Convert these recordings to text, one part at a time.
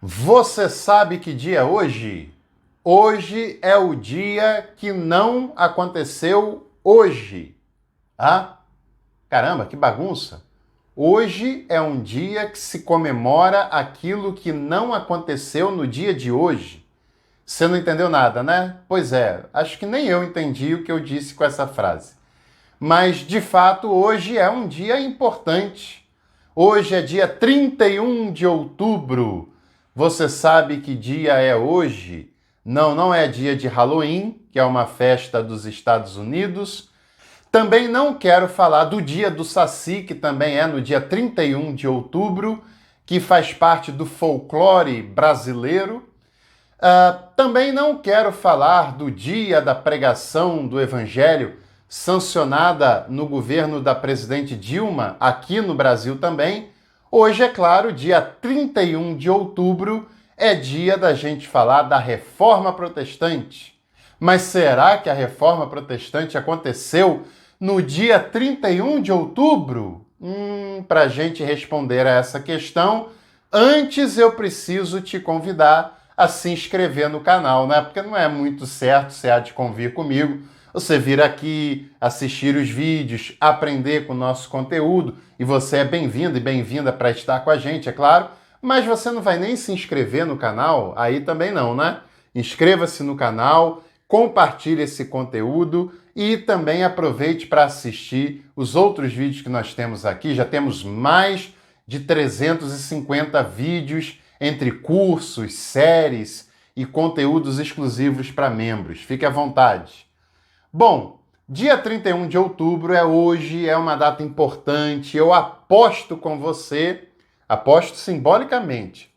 Você sabe que dia é hoje? Hoje é o dia que não aconteceu hoje. Ah, caramba, que bagunça! Hoje é um dia que se comemora aquilo que não aconteceu no dia de hoje. Você não entendeu nada, né? Pois é, acho que nem eu entendi o que eu disse com essa frase. Mas, de fato, hoje é um dia importante. Hoje é dia 31 de outubro. Você sabe que dia é hoje? Não é dia de Halloween, que é uma festa dos Estados Unidos. Também não quero falar do dia do Saci, que também é no dia 31 de outubro, que faz parte do folclore brasileiro. Também não quero falar do dia da pregação do Evangelho, sancionada no governo da presidente Dilma, aqui no Brasil também. Hoje, é claro, dia 31 de outubro, é dia da gente falar da Reforma Protestante. Mas será que a Reforma Protestante aconteceu no dia 31 de outubro? Para a gente responder a essa questão, antes eu preciso te convidar a se inscrever no canal, né? Porque não é muito certo você há de convir comigo. Você vir aqui, assistir os vídeos, aprender com o nosso conteúdo, e você é bem-vindo e bem-vinda para estar com a gente, é claro, mas você não vai nem se inscrever no canal, aí também não, né? Inscreva-se no canal, compartilhe esse conteúdo e também aproveite para assistir os outros vídeos que nós temos aqui. Já temos mais de 350 vídeos entre cursos, séries e conteúdos exclusivos para membros. Fique à vontade. Bom, dia 31 de outubro é hoje, é uma data importante. Eu aposto com você, aposto simbolicamente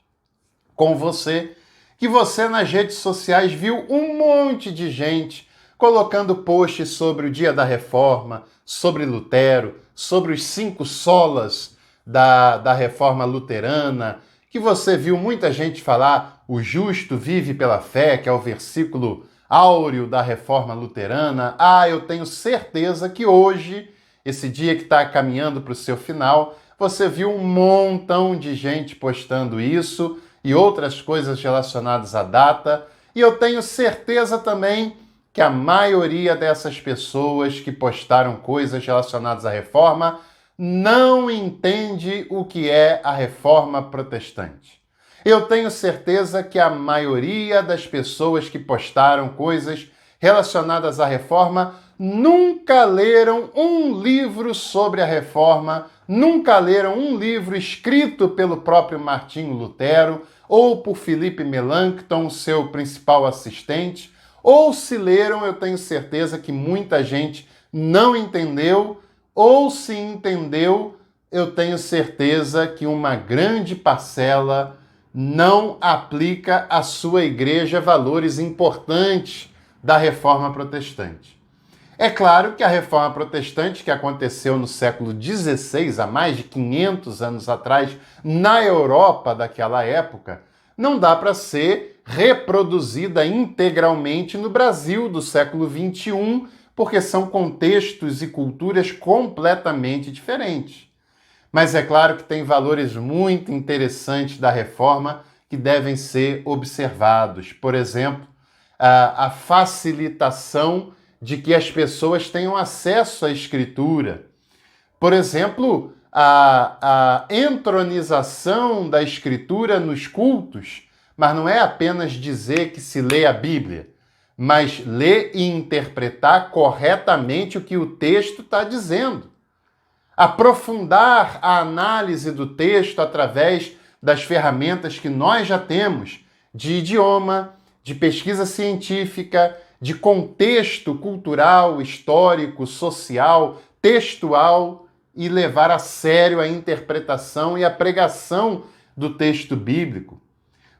com você, que você nas redes sociais viu um monte de gente colocando posts sobre o dia da Reforma, sobre Lutero, sobre os 5 solas da Reforma Luterana, que você viu muita gente falar o justo vive pela fé, que é o versículo áureo da Reforma Luterana. Eu tenho certeza que hoje, esse dia que está caminhando para o seu final, você viu um montão de gente postando isso e outras coisas relacionadas à data. E eu tenho certeza também que a maioria dessas pessoas que postaram coisas relacionadas à reforma não entende o que é a Reforma Protestante. Eu tenho certeza que a maioria das pessoas que postaram coisas relacionadas à reforma nunca leram um livro sobre a reforma, nunca leram um livro escrito pelo próprio Martinho Lutero ou por Felipe Melanchthon, seu principal assistente, ou se leram, eu tenho certeza que muita gente não entendeu, ou se entendeu, eu tenho certeza que uma grande parcela não aplica à sua igreja valores importantes da Reforma Protestante. É claro que a Reforma Protestante, que aconteceu no século XVI, há mais de 500 anos atrás, na Europa daquela época, não dá para ser reproduzida integralmente no Brasil do século XXI, porque são contextos e culturas completamente diferentes. Mas é claro que tem valores muito interessantes da reforma que devem ser observados. Por exemplo, a facilitação de que as pessoas tenham acesso à escritura. Por exemplo, a entronização da escritura nos cultos, mas não é apenas dizer que se lê a Bíblia, mas ler e interpretar corretamente o que o texto está dizendo. Aprofundar a análise do texto através das ferramentas que nós já temos de idioma, de pesquisa científica, de contexto cultural, histórico, social, textual, e levar a sério a interpretação e a pregação do texto bíblico.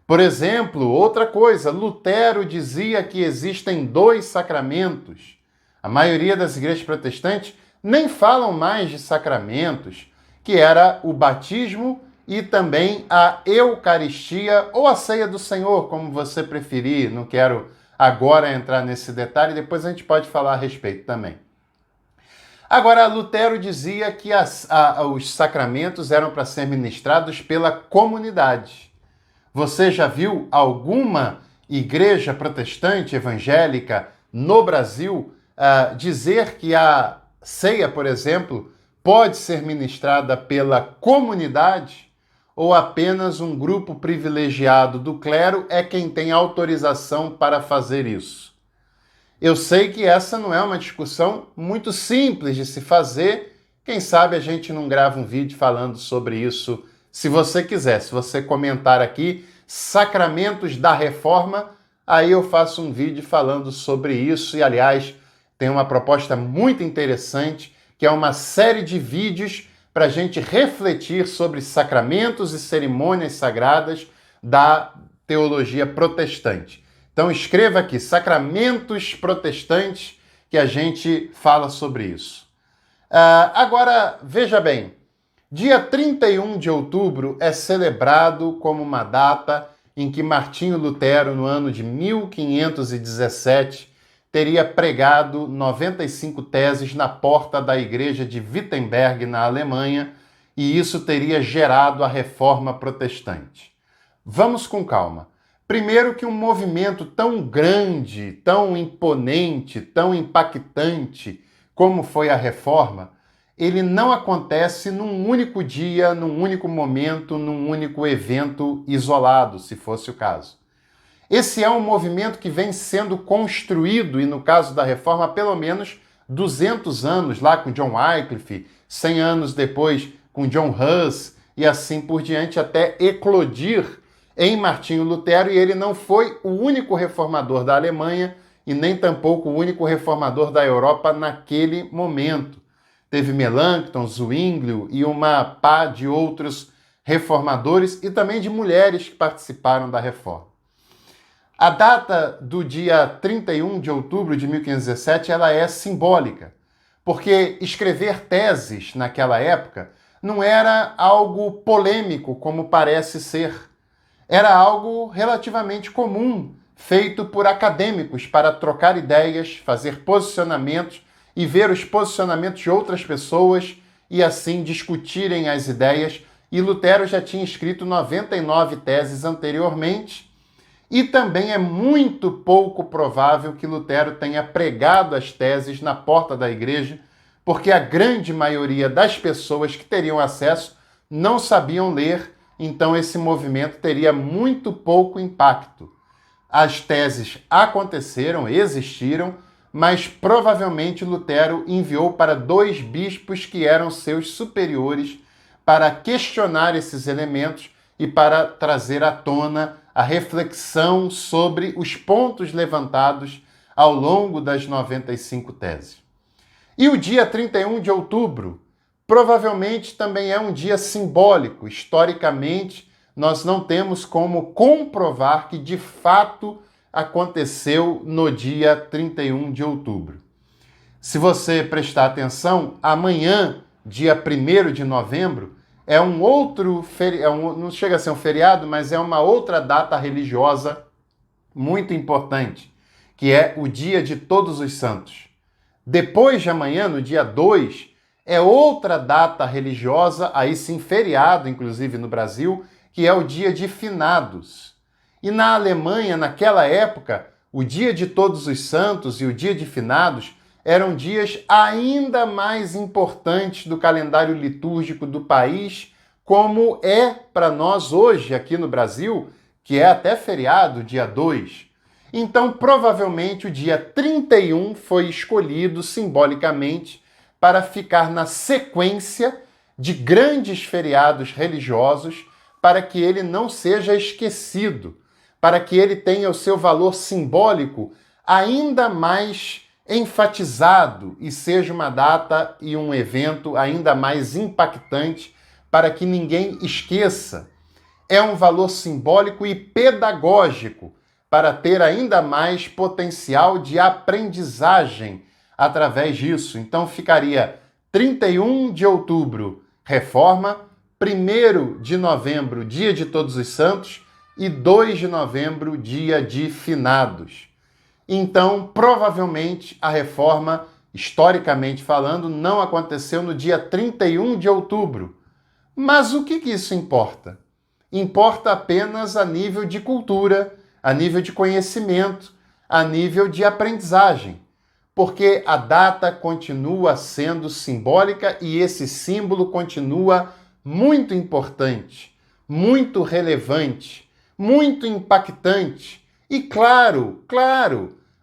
Por exemplo, outra coisa, Lutero dizia que existem 2 sacramentos. A maioria das igrejas protestantes nem falam mais de sacramentos, que era o batismo e também a Eucaristia ou a ceia do Senhor, como você preferir. Não quero agora entrar nesse detalhe, depois a gente pode falar a respeito também. Agora, Lutero dizia que os sacramentos eram para ser ministrados pela comunidade. Você já viu alguma igreja protestante evangélica no Brasil dizer que a ceia, por exemplo, pode ser ministrada pela comunidade ou apenas um grupo privilegiado do clero é quem tem autorização para fazer isso? Eu sei que essa não é uma discussão muito simples de se fazer. Quem sabe a gente não grava um vídeo falando sobre isso, se você quiser. Se você comentar aqui, Sacramentos da Reforma, aí eu faço um vídeo falando sobre isso. E, aliás, tem uma proposta muito interessante, que é uma série de vídeos para a gente refletir sobre sacramentos e cerimônias sagradas da teologia protestante. Então escreva aqui, Sacramentos Protestantes, que a gente fala sobre isso. Agora, veja bem, dia 31 de outubro é celebrado como uma data em que Martinho Lutero, no ano de 1517, teria pregado 95 teses na porta da igreja de Wittenberg, na Alemanha, e isso teria gerado a Reforma Protestante. Vamos com calma. Primeiro que um movimento tão grande, tão imponente, tão impactante como foi a Reforma, ele não acontece num único dia, num único momento, num único evento isolado, se fosse o caso. Esse é um movimento que vem sendo construído, e no caso da Reforma, há pelo menos 200 anos, lá com John Wycliffe, 100 anos depois com John Hus, e assim por diante, até eclodir em Martinho Lutero, e ele não foi o único reformador da Alemanha e nem tampouco o único reformador da Europa naquele momento. Teve Melanchthon, Zwinglio e uma pá de outros reformadores e também de mulheres que participaram da Reforma. A data do dia 31 de outubro de 1517 ela é simbólica, porque escrever teses naquela época não era algo polêmico como parece ser. Era algo relativamente comum, feito por acadêmicos para trocar ideias, fazer posicionamentos e ver os posicionamentos de outras pessoas e assim discutirem as ideias. E Lutero já tinha escrito 99 teses anteriormente, e também é muito pouco provável que Lutero tenha pregado as teses na porta da igreja, porque a grande maioria das pessoas que teriam acesso não sabiam ler. Então esse movimento teria muito pouco impacto. As teses aconteceram, existiram, mas provavelmente Lutero enviou para 2 bispos que eram seus superiores para questionar esses elementos e para trazer à tona a reflexão sobre os pontos levantados ao longo das 95 teses. E o dia 31 de outubro, provavelmente também é um dia simbólico. Historicamente, nós não temos como comprovar que de fato aconteceu no dia 31 de outubro. Se você prestar atenção, amanhã, dia 1º de novembro, é um outro feriado, não chega a ser um feriado, mas é uma outra data religiosa muito importante, que é o Dia de Todos os Santos. Depois de amanhã, no dia 2, é outra data religiosa, aí sim feriado, inclusive no Brasil, que é o Dia de Finados. E na Alemanha, naquela época, o Dia de Todos os Santos e o Dia de Finados eram dias ainda mais importantes do calendário litúrgico do país, como é para nós hoje aqui no Brasil, que é até feriado, dia 2. Então, provavelmente, o dia 31 foi escolhido simbolicamente para ficar na sequência de grandes feriados religiosos, para que ele não seja esquecido, para que ele tenha o seu valor simbólico ainda mais enfatizado e seja uma data e um evento ainda mais impactante para que ninguém esqueça. É um valor simbólico e pedagógico para ter ainda mais potencial de aprendizagem através disso. Então ficaria 31 de outubro, Reforma, 1º de novembro, Dia de Todos os Santos, e 2 de novembro, Dia de Finados. Então, provavelmente, a Reforma, historicamente falando, não aconteceu no dia 31 de outubro. Mas o que isso importa? importa apenas a nível de cultura, a nível de conhecimento, a nível de aprendizagem, porque a data continua sendo simbólica e esse símbolo continua muito importante, muito relevante, muito impactante. E claro,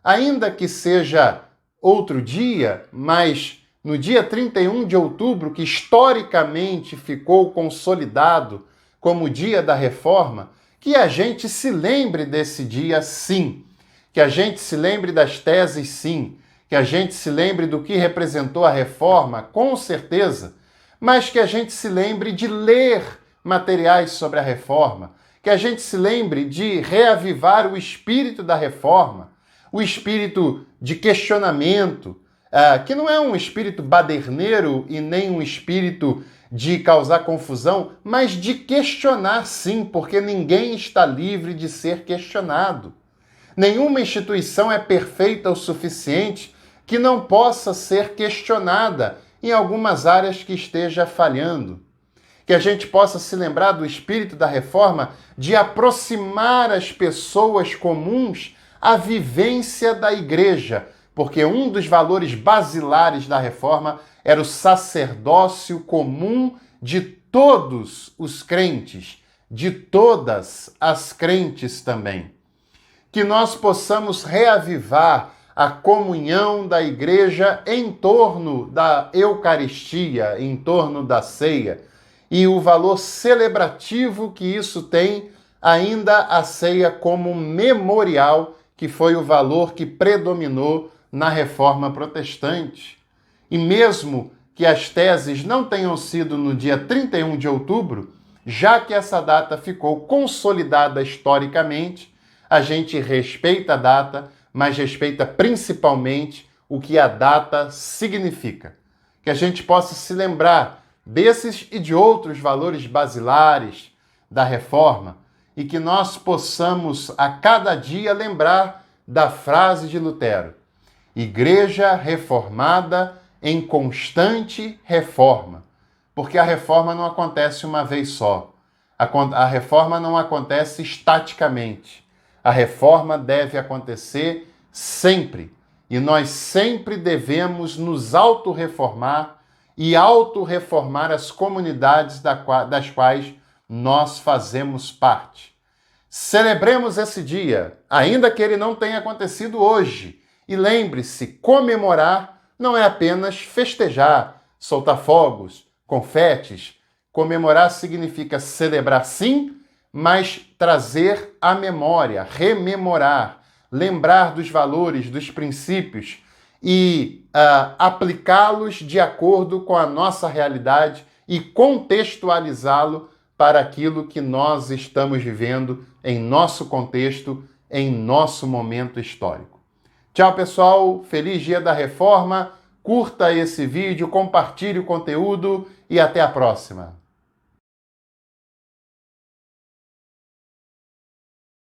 ainda que seja outro dia, mas no dia 31 de outubro, que historicamente ficou consolidado como o dia da reforma, que a gente se lembre desse dia sim, que a gente se lembre das teses sim, que a gente se lembre do que representou a reforma, com certeza, mas que a gente se lembre de ler materiais sobre a reforma, que a gente se lembre de reavivar o espírito da reforma, o espírito de questionamento, que não é um espírito baderneiro e nem um espírito de causar confusão, mas de questionar sim, porque ninguém está livre de ser questionado. Nenhuma instituição é perfeita o suficiente que não possa ser questionada em algumas áreas que esteja falhando. Que a gente possa se lembrar do espírito da reforma de aproximar as pessoas comuns à vivência da igreja, porque um dos valores basilares da reforma era o sacerdócio comum de todos os crentes, de todas as crentes também. Que nós possamos reavivar a comunhão da igreja em torno da Eucaristia, em torno da ceia, e o valor celebrativo que isso tem, ainda a ceia como memorial, que foi o valor que predominou na Reforma Protestante. E mesmo que as teses não tenham sido no dia 31 de outubro, já que essa data ficou consolidada historicamente, a gente respeita a data, mas respeita principalmente o que a data significa. Que a gente possa se lembrar desses e de outros valores basilares da reforma e que nós possamos a cada dia lembrar da frase de Lutero: Igreja reformada em constante reforma, porque a reforma não acontece uma vez só. A reforma não acontece estaticamente. A reforma deve acontecer sempre. E nós sempre devemos nos autorreformar e autorreformar as comunidades das quais nós fazemos parte. Celebremos esse dia, ainda que ele não tenha acontecido hoje. E lembre-se, comemorar não é apenas festejar, soltar fogos, confetes. Comemorar significa celebrar sim, mas trazer à memória, rememorar, lembrar dos valores, dos princípios e aplicá-los de acordo com a nossa realidade e contextualizá-lo para aquilo que nós estamos vivendo em nosso contexto, em nosso momento histórico. Tchau, pessoal. Feliz Dia da Reforma. Curta esse vídeo, compartilhe o conteúdo e até a próxima.